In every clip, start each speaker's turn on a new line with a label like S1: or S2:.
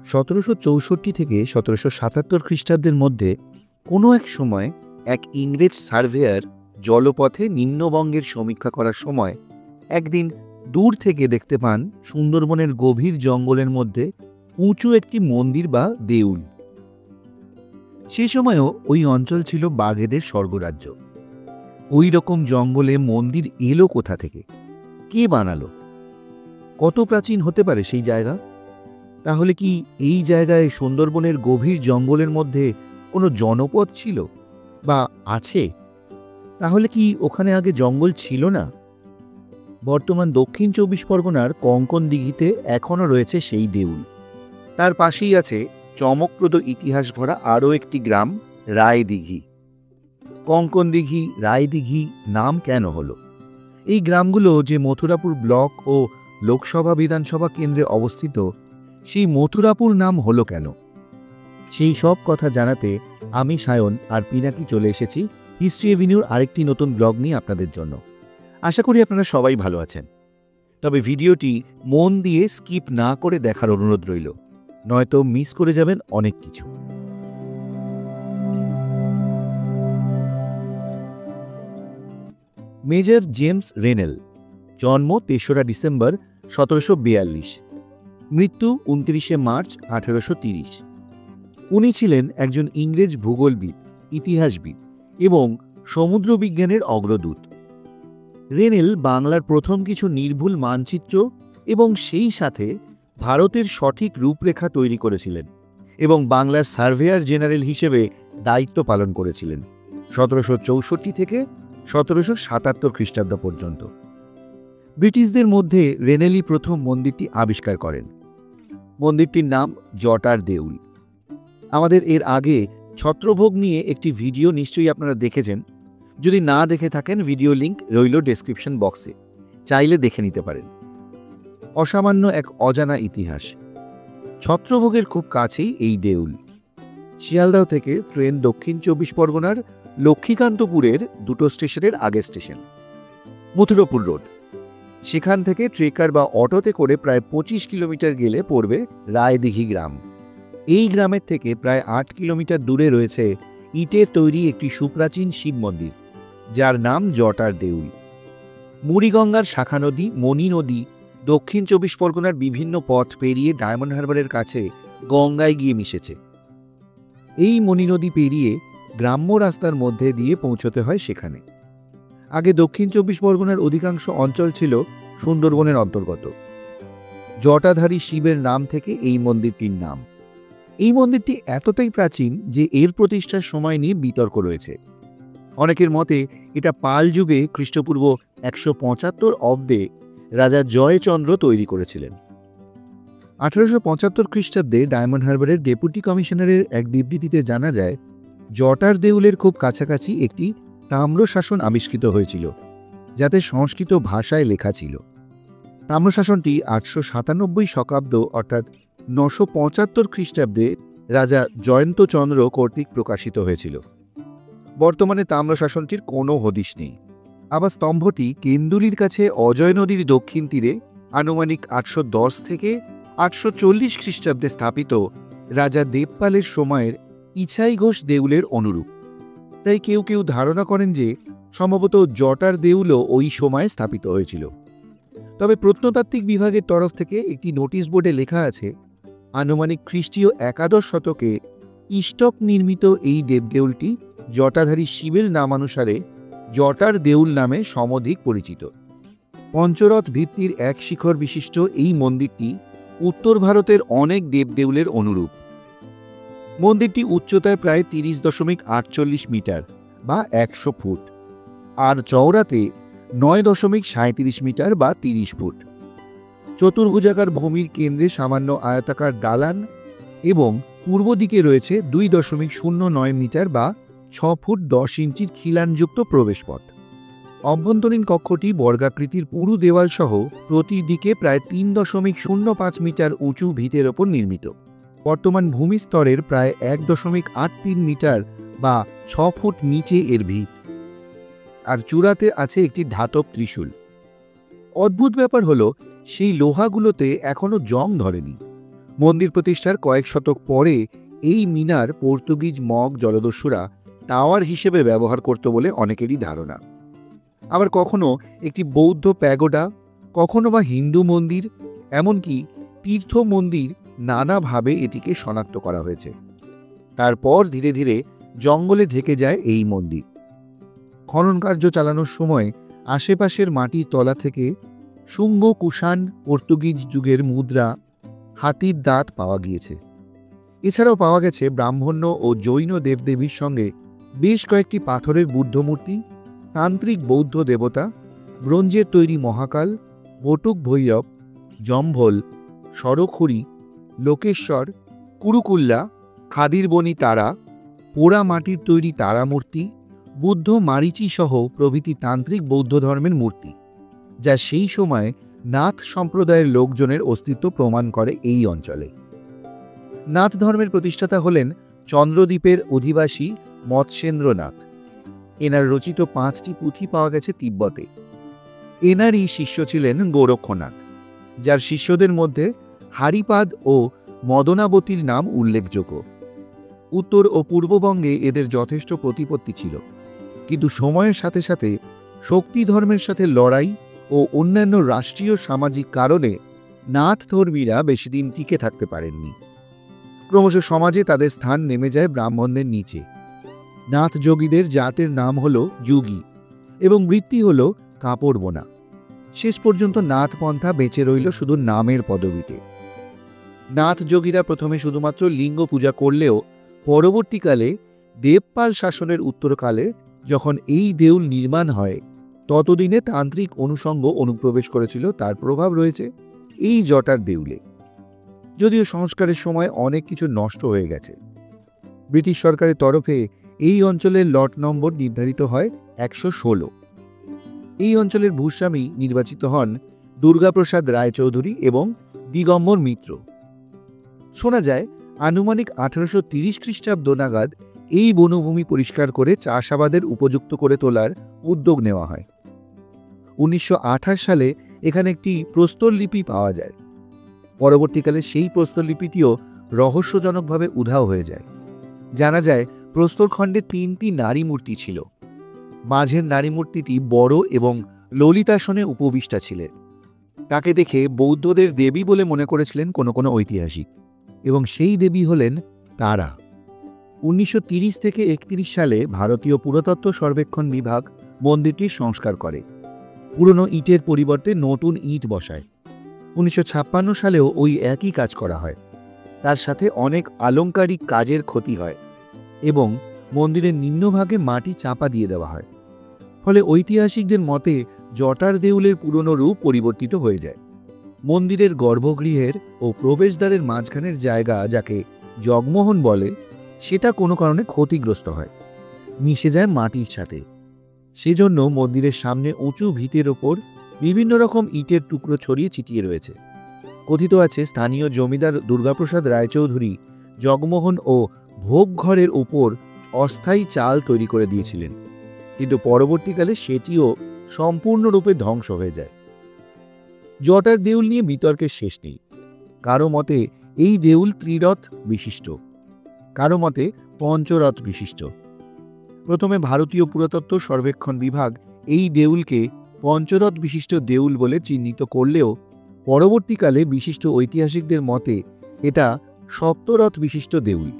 S1: 1764 থেকে 1777 খ্রিস্টাব্দের মধ্যে কোনো এক সময় এক ইংরেজ সার্ভেয়ার জলপথে নিম্নবঙ্গের সমীক্ষা করার সময় একদিন দূর থেকে দেখতে পান সুন্দরবনের গভীর জঙ্গলের মধ্যে উঁচু একটি মন্দির বা দেউল। সে সময়ও ওই অঞ্চল ছিল বাঘেদের স্বর্গরাজ্য। ওই রকম জঙ্গলে মন্দির এলো কোথা থেকে? কে বানালো? কত প্রাচীন হতে পারে সেই জায়গা? তাহলে কি এই জায়গায় সুন্দরবনের গভীর জঙ্গলের মধ্যে কোনো জনপদ ছিল বা আছে? তাহলে কি ওখানে আগে জঙ্গল ছিল না? বর্তমান দক্ষিণ 24 পরগনার কঙ্কন দিঘিতে এখনও রয়েছে সেই দেউল। তার পাশেই আছে চমকপ্রদ ইতিহাস ভরা আরও একটি গ্রাম, রায়দিঘি। কঙ্কন দিঘি, রায়দিঘি নাম কেন হলো? এই গ্রামগুলো যে মথুরাপুর ব্লক ও লোকসভা বিধানসভা কেন্দ্রে অবস্থিত, সেই মথুরাপুর নাম হলো কেন? সেই সব কথা জানাতে আমি সায়ন আর পিনাকি চলে এসেছি হিস্ট্রি এভিনিউর আরেকটি নতুন ব্লগ নিয়ে আপনাদের জন্য। আশা করি আপনারা সবাই ভালো আছেন। তবে ভিডিওটি মন দিয়ে স্কিপ না করে দেখার অনুরোধ রইল, নয়তো মিস করে যাবেন অনেক কিছু। মেজর জেমস রেনেল, জন্ম 3রা ডিসেম্বর 1742, মৃত্যু 29শে মার্চ 1830। উনি ছিলেন একজন ইংরেজ ভূগোলবিদ, ইতিহাসবিদ এবং সমুদ্র বিজ্ঞানের অগ্রদূত। রেনেল বাংলার প্রথম কিছু নির্ভুল মানচিত্র এবং সেই সাথে ভারতের সঠিক রূপরেখা তৈরি করেছিলেন এবং বাংলার সার্ভেয়ার জেনারেল হিসেবে দায়িত্ব পালন করেছিলেন 1764 থেকে 1777 খ্রিস্টাব্দ পর্যন্ত। ব্রিটিশদের মধ্যে রেনেলই প্রথম মন্দিরটি আবিষ্কার করেন। মন্দিরটির নাম জটার দেউল। আমাদের এর আগে ছত্রভোগ নিয়ে একটি ভিডিও নিশ্চয়ই আপনারা দেখেছেন। যদি না দেখে থাকেন, ভিডিও লিংক রইল ডেসক্রিপশন বক্সে, চাইলে দেখে নিতে পারেন। অসামান্য এক অজানা ইতিহাস। ছত্রভোগের খুব কাছেই এই দেউল। শিয়ালদহ থেকে ট্রেন দক্ষিণ 24 পরগনার লক্ষ্মীকান্তপুরের 2টো স্টেশনের আগের স্টেশন মথুরাপুর রোড। সেখান থেকে ট্রেকার বা অটোতে করে প্রায় 25 কিলোমিটার গেলে পড়বে রায়দিঘি গ্রাম। এই গ্রামের থেকে প্রায় 8 কিলোমিটার দূরে রয়েছে ইটের তৈরি একটি সুপ্রাচীন শিব মন্দির, যার নাম জটার দেউল। মুড়িগঙ্গার শাখা নদী মণি নদী দক্ষিণ 24 পরগনার বিভিন্ন পথ পেরিয়ে ডায়মন্ড হারবারের কাছে গঙ্গায় গিয়ে মিশেছে। এই মণি নদী পেরিয়ে গ্রাম্য রাস্তার মধ্যে দিয়ে পৌঁছতে হয় সেখানে। আগে দক্ষিণ 24 পরগনার অধিকাংশ অঞ্চল ছিল সুন্দরবনের অন্তর্গত। জটাধারী শিবের নাম থেকে এই মন্দিরটির নাম। এই মন্দিরটি এতটাই প্রাচীন যে এর প্রতিষ্ঠার সময় নিয়ে বিতর্ক রয়েছে। অনেকের মতে এটা পাল যুগে খ্রিস্টপূর্ব 175 অব্দে রাজা জয়চন্দ্র তৈরি করেছিলেন। 1875 খ্রিস্টাব্দে ডায়মন্ড হারবারের ডেপুটি কমিশনারের এক বিবৃতিতে জানা যায়, জটার দেউলের খুব কাছাকাছি একটি তাম্রশাসন আবিষ্কৃত হয়েছিল, যাতে সংস্কৃত ভাষায় লেখা ছিল। তাম্রশাসনটি 897 শকাব্দ অর্থাৎ 975 খ্রিস্টাব্দে রাজা জয়ন্তচন্দ্র কর্তৃক প্রকাশিত হয়েছিল। বর্তমানে তাম্রশাসনটির কোনো হদিশ নেই। আবার স্তম্ভটি কেন্দুলির কাছে অজয় নদীর দক্ষিণ তীরে আনুমানিক 810 থেকে 840 খ্রিস্টাব্দে স্থাপিত রাজা দেবপালের সময়ের ইছাই ঘোষ দেউলের অনুরূপ। তাই কেউ কেউ ধারণা করেন যে সম্ভবত জটার দেউলও ওই সময়ে স্থাপিত হয়েছিল। তবে প্রত্নতাত্ত্বিক বিভাগের তরফ থেকে একটি নোটিশ বোর্ডে লেখা আছে, আনুমানিক খ্রিস্টীয় 11 শতকে ইষ্টক নির্মিত এই দেবদেউলটি জটাধারী শিবের নামানুসারে জটার দেউল নামে সমধিক পরিচিত। পঞ্চরথ ভিত্তির এক শিখর বিশিষ্ট এই মন্দিরটি উত্তর ভারতের অনেক দেবদেউলের অনুরূপ। মন্দিরটি উচ্চতায় প্রায় 30.48 মিটার বা 100 ফুট আর চওড়াতে 9.37 মিটার বা 30 ফুট। চতুর্ভুজাকার ভূমির কেন্দ্রে সামান্য আয়তাকার দালান এবং পূর্ব দিকে রয়েছে 2.09 মিটার বা 6 ফুট 10 ইঞ্চির খিলানযুক্ত প্রবেশপথ। অভ্যন্তরীণ কক্ষটি বর্গাকৃতির পুরু দেওয়াল সহ প্রতি দিকে প্রায় 3.05 মিটার উঁচু ভিতের ওপর নির্মিত। বর্তমান ভূমিস্তরের প্রায় 1.83 মিটার বা 6 ফুট নিচে এর ভিত, আর চূড়াতে আছে একটি ধাতব ত্রিশূল। অদ্ভুত ব্যাপার হলো, সেই লোহাগুলোতে এখনো জং ধরেনি। মন্দির প্রতিষ্ঠার কয়েক শতক পরে এই মিনার পর্তুগিজ মগ জলদস্যুরা টাওয়ার হিসেবে ব্যবহার করত বলে অনেকেরই ধারণা। আবার কখনো একটি বৌদ্ধ প্যাগোডা, কখনো বা হিন্দু মন্দির, এমনকি তীর্থ মন্দির, নানাভাবে এটিকে শনাক্ত করা হয়েছে। তারপর ধীরে ধীরে জঙ্গলে ঢেকে যায় এই মন্দির। খনন কার্য চালানোর সময় আশেপাশের মাটির তলা থেকে শুঙ্গ, কুষাণ, পর্তুগিজ যুগের মুদ্রা, হাতির দাঁত পাওয়া গিয়েছে। এছাড়াও পাওয়া গেছে ব্রাহ্মণ্য ও জৈন দেবদেবীর সঙ্গে বেশ কয়েকটি পাথরের বুদ্ধ মূর্তি, তান্ত্রিক বৌদ্ধ দেবতা, ব্রোঞ্জের তৈরি মহাকাল, বটুক ভৈরব, জম্ভল, সরখুরি, লোকেশ্বর, কুরুকুল্লা, খাদির বনি তারা, পোড়া মাটির তৈরি তারামূর্তি, বুদ্ধ মারিচি সহ প্রভৃতি তান্ত্রিক বৌদ্ধ ধর্মের মূর্তি, যা সেই সময় নাথ সম্প্রদায়ের লোকজনের অস্তিত্ব প্রমাণ করে এই অঞ্চলে। নাথ ধর্মের প্রতিষ্ঠাতা হলেন চন্দ্রদ্বীপের অধিবাসী মৎস্যেন্দ্রনাথ। এনার রচিত 5টি পুঁথি পাওয়া গেছে তিব্বতে। এনারই শিষ্য ছিলেন গোরক্ষনাথ, যার শিষ্যদের মধ্যে হারিপাদ ও মদনাবতীর নাম উল্লেখযোগ্য। উত্তর ও পূর্ববঙ্গে এদের যথেষ্ট প্রতিপত্তি ছিল, কিন্তু সময়ের সাথে সাথে শক্তি ধর্মের সাথে লড়াই ও অন্যান্য রাষ্ট্রীয় সামাজিক কারণে নাথ ধর্মীরা বেশি দিন টিকে থাকতে পারেননি। ক্রমশ সমাজে তাদের স্থান নেমে যায় ব্রাহ্মণদের নিচে। নাথ যোগীদের জাতের নাম হল যোগী এবং বৃত্তি হল কাপড় বোনা। শেষ পর্যন্ত নাথ পন্থা বেঁচে রইল শুধু নামের পদবিতে। নাথ যোগীরা প্রথমে শুধুমাত্র লিঙ্গ পূজা করলেও পরবর্তীকালে দেবপাল শাসনের উত্তরকালে যখন এই দেউল নির্মাণ হয়, ততদিনে তান্ত্রিক অনুষঙ্গ অনুপ্রবেশ করেছিল, তার প্রভাব রয়েছে এই জটার দেউলে। যদিও সংস্কারের সময় অনেক কিছু নষ্ট হয়ে গেছে। ব্রিটিশ সরকারের তরফে এই অঞ্চলের লট নম্বর নির্ধারিত হয় 116। এই অঞ্চলের ভূস্বামী নির্বাচিত হন দুর্গাপ্রসাদ রায়চৌধুরী এবং দিগম্বর মিত্র। শোনা যায় আনুমানিক 1830 খ্রিস্টাব্দ নাগাদ এই বনভূমি পরিষ্কার করে চাষাবাদের উপযুক্ত করে তোলার উদ্যোগ নেওয়া হয়। 1928 সালে এখানে একটি প্রস্তরলিপি পাওয়া যায়। পরবর্তীকালে সেই প্রস্তরলিপিটিও রহস্যজনকভাবে উধাও হয়ে যায়। জানা যায় প্রস্তরখণ্ডে 3টি নারী মূর্তি ছিল। মাঝের নারী মূর্তিটি বড় এবং ললিতাসনে উপবিষ্টা ছিলেন। তাকে দেখে বৌদ্ধদের দেবী বলে মনে করেছিলেন কোনো কোনো ঐতিহাসিক, এবং সেই দেবী হলেন তারা। 1930 থেকে 31 সালে ভারতীয় পুরাতত্ত্ব সর্বেক্ষণ বিভাগ মন্দিরটির সংস্কার করে। পুরনো ইটের পরিবর্তে নতুন ইট বসায়। 1956 সালেও ওই একই কাজ করা হয়। তার সাথে অনেক আলংকারিক কাজের ক্ষতি হয় এবং মন্দিরের নিম্নভাগে মাটি চাপা দিয়ে দেওয়া হয়। ফলে ঐতিহাসিকদের মতে জটার দেউলের পুরনো রূপ পরিবর্তিত হয়ে যায়। মন্দিরের গর্ভগৃহের ও প্রবেশদ্বারের মাঝখানের জায়গা, যাকে জগমোহন বলে, সেটা কোনো কারণে ক্ষতিগ্রস্ত হয়, মিশে যায় মাটির সাথে। সেজন্য মন্দিরের সামনে উঁচু ভিতের ওপর বিভিন্ন রকম ইটের টুকরো ছড়িয়ে ছিটিয়ে রয়েছে। কথিত আছে স্থানীয় জমিদার দুর্গাপ্রসাদ রায়চৌধুরী জগমোহন ও ভোগ ঘরের ওপর অস্থায়ী চাল তৈরি করে দিয়েছিলেন, কিন্তু পরবর্তীকালে সেটিও সম্পূর্ণরূপে ধ্বংস হয়ে যায়। জটার দেউল নিয়ে বিতর্কের শেষ নেই। কারো মতে এই দেউল ত্রিরথ বিশিষ্ট, কারো মতে পঞ্চরথ বিশিষ্ট। প্রথমে ভারতীয় পুরাতত্ত্ব সর্বেক্ষণ বিভাগ এই দেউলকে পঞ্চরথ বিশিষ্ট দেউল বলে চিহ্নিত করলেও পরবর্তীকালে বিশিষ্ট ঐতিহাসিকদের মতে এটা সপ্তরথ বিশিষ্ট দেউল।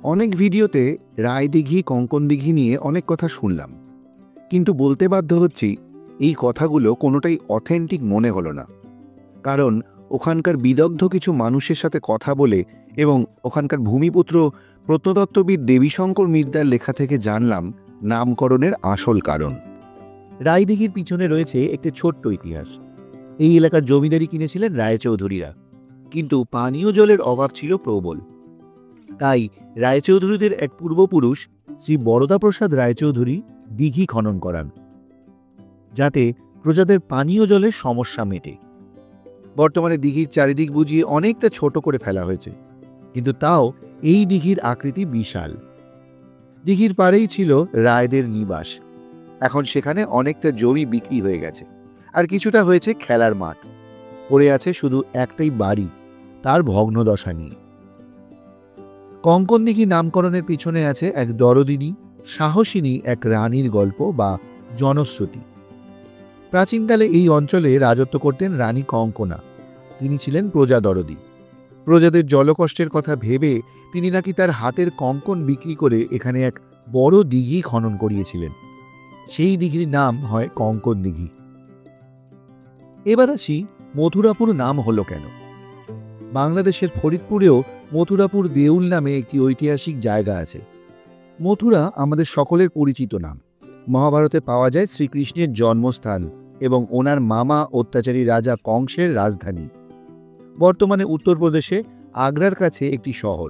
S1: অনেক ভিডিওতে রায়দিঘি, কঙ্কনদিঘি নিয়ে অনেক কথা শুনলাম, কিন্তু বলতে বাধ্য হচ্ছি এই কথাগুলো কোনোটাই অথেন্টিক মনে হলো না। কারণ ওখানকার বিদগ্ধ কিছু মানুষের সাথে কথা বলে এবং ওখানকার ভূমিপুত্র প্রত্নতত্ত্ববিদ দেবীশঙ্কর মিদ্দার লেখা থেকে জানলাম নামকরণের আসল কারণ। রায়দিঘির পিছনে রয়েছে একটি ছোট্ট ইতিহাস। এই এলাকার জমিদারি কিনেছিলেন রায়চৌধুরীরা, কিন্তু পানীয় জলের অভাব ছিল প্রবল। তাই রায়চৌধুরীদের এক পূর্বপুরুষ শ্রী বরদাপ্রসাদ রায়চৌধুরী দিঘি খনন করান, যাতে প্রজাদের পানীয় জলের সমস্যা মেটে। বর্তমানে দিঘির চারিদিক বুঝিয়ে অনেকটা ছোট করে ফেলা হয়েছে, কিন্তু তাও এই দিঘির আকৃতি বিশাল। দিঘির পাড়েই ছিল রায়দের নিবাস। এখন সেখানে অনেকটা জমি বিক্রি হয়ে গেছে, আর কিছুটা হয়েছে খেলার মাঠ। পড়ে আছে শুধু একটাই বাড়ি, তার ভগ্নদশা নিয়ে। কঙ্কন দিঘি নামকরণের পিছনে আছে এক দরদিনী, সাহসিনী এক রানীর গল্প বা জনশ্রুতি। প্রাচীনকালে এই অঞ্চলে রাজত্ব করতেন রানী কঙ্কনা। তিনি ছিলেন প্রজা দরদি। প্রজাদের জলকষ্টের কথা ভেবে তিনি নাকি তার হাতের কঙ্কন বিক্রি করে এখানে এক বড় দিঘি খনন করিয়েছিলেন। সেই দিঘির নাম হয় কঙ্কন দিঘি। এবার আসি মথুরাপুর নাম হলো কেন। বাংলাদেশের ফরিদপুরেও মথুরাপুর দেউল নামে একটি ঐতিহাসিক জায়গা আছে। মথুরা আমাদের সকলের পরিচিত নাম। মহাভারতে পাওয়া যায় শ্রীকৃষ্ণের জন্মস্থান এবং ওনার মামা অত্যাচারী রাজা কংসের রাজধানী। বর্তমানে উত্তরপ্রদেশে আগ্রার কাছে একটি শহর।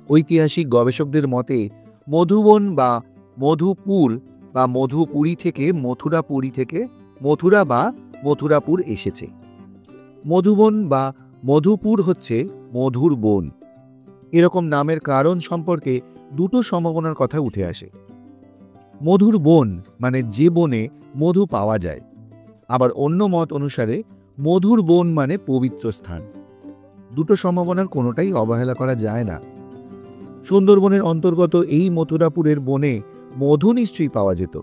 S1: ঐতিহাসিক গবেষকদের মতে মধুবন বা মধুপুর বা মধুপুরী থেকে মথুরাপুরী থেকে মথুরা বা মথুরাপুর এসেছে। মধুবন বা মধুপুর হচ্ছে মধুর বন। এরকম নামের কারণ সম্পর্কে দুটো সম্ভাবনার কথা উঠে আসে। মধুর বন মানে যে বনে মধু পাওয়া যায়, আবার অন্য মত অনুসারে মধুর বন মানে পবিত্র স্থান। দুটো সম্ভাবনার কোনোটাই অবহেলা করা যায় না। সুন্দরবনের অন্তর্গত এই মথুরাপুরের বনে মধু নিশ্চয়ই পাওয়া যেত,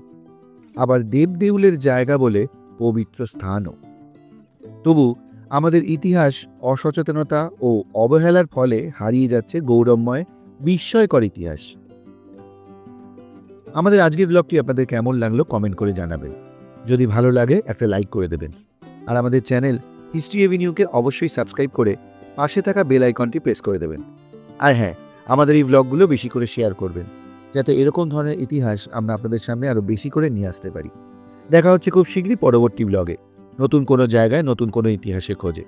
S1: আবার দেবদেউলের জায়গা বলে পবিত্র স্থানও। তবু আমাদের ইতিহাস অসচেতনতা ও অবহেলার ফলে হারিয়ে যাচ্ছে গৌরবময় বিস্ময়কর ইতিহাস। আমাদের আজকের ব্লগটি আপনাদের কেমন লাগলো কমেন্ট করে জানাবেন। যদি ভালো লাগে একটা লাইক করে দেবেন, আর আমাদের চ্যানেল হিস্ট্রি এভিনিউকে অবশ্যই সাবস্ক্রাইব করে পাশে থাকা বেল আইকনটি প্রেস করে দেবেন। আর হ্যাঁ, আমাদের এই ব্লগগুলো বেশি করে শেয়ার করবেন, যাতে এরকম ধরনের ইতিহাস আমরা আপনাদের সামনে আরও বেশি করে নিয়ে আসতে পারি। দেখা হচ্ছে খুব শীঘ্রই পরবর্তী ব্লগে, নতুন কোনো জায়গায় নতুন কোনো ইতিহাসের খোঁজে।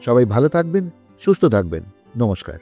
S1: সবাই ভালো থাকবেন, সুস্থ থাকবেন। নমস্কার।